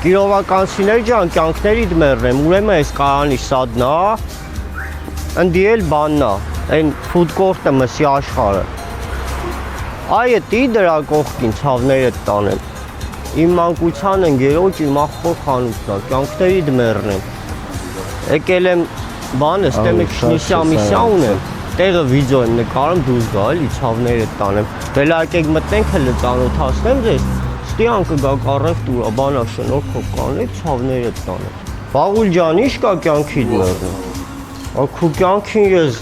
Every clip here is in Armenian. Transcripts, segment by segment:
իրովականցիներ ջան, կյանքներիդ մեռնեմ, ուրեմն այս կարանի սադնա, ընդի էլ բաննա, այն ֆուդ կորտը մսի աշխարհը։ Այ էտի դրա կողքին ցավներդ տանեմ։ Իմ մանկության ընկերոջ իմ ախոր խանութն է, կյանքներիդ մեռնեմ։ Եկել եմ բանը, ստեմ եք շնիսյա ունեմ, տեղը վիդեո եմ նկարում դուրս գա, էլի ցավներդ տանեմ։ Դելա եկեք մտնենք հələ ծանոթացնեմ ձեզ։ Ստիան կգա կարև տուրա, բանա շնորհքով կանեք, ցավներդ տանեմ։ Բաղուլ ջան, ի՞նչ կա կյանքիդ մեռնեմ։ Ակու կյանքին ես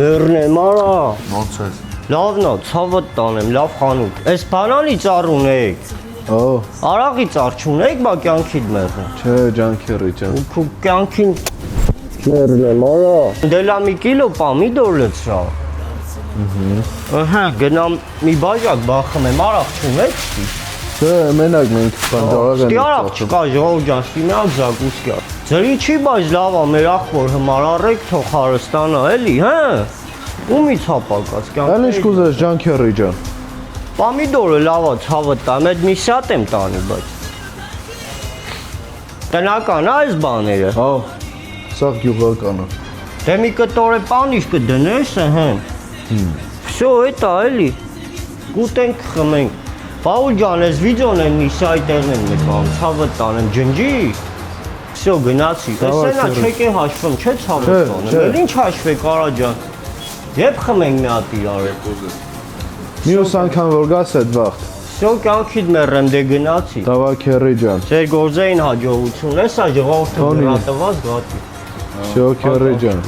մեռնեմ, արա։ Ոնց է։ Լավն է, ցավդ տանեմ, լավ խանութ։ Այս բանանի ծառ ունեք։ Օ, Արաղի ծառ չունեք, բա կյանքիդ մեռնեմ։ չէ, ջանքերի ջան։ Ու կյանքին մեռնեմ, արա։ Դելա մի կիլո պամիդոր լցրա։ Ահա, գնամ մի բաժակ բախում եմ, արաղ չունեք։ Չէ, մենակ մենք բանջարակ Ստի արաղ չկա, ժողով ջան, ստի միակ զակուսկի է։ Ձրի չի, բայց լավ է, մեր ախոր հմար առեք, թող հարստանա, էլի, հա։ Ումից հապակած կյանք։ Այլ ինչ կուզես ջանքերի ջան։ Պամիդորը լավ է, ցավը տամ, այդ մի շատ եմ տանի, բայց։ Տնական է այս բաները։ Հա, սա գյուղական է։ Դե մի կտոր է պանիշ կդնես, հեն։ Всё, это էլի։ Կուտենք խմենք։ Պաուլ ջան, այս վիդեոն եմ նիսա այդտեղն եմ նկարում, ցավը տանեմ, ջնջի։ Всё, գնացի։ Տեսնա չեք է հաշվում, չէ՞ ցավը տանեմ։ Էլ ինչ հաշվեք, արա ջան։ Եվ խմենք մի հատ իրար։ Մյուս անգամ որ գաս այդ վաղտ։ Всё, կյանքիդ մեռեմ, դե գնացի։ Դավա քերի ջան։ Ձեր գործային հաջողություն, էսա ժողովուրդը դրա տված գատի։ Всё քերի ջան։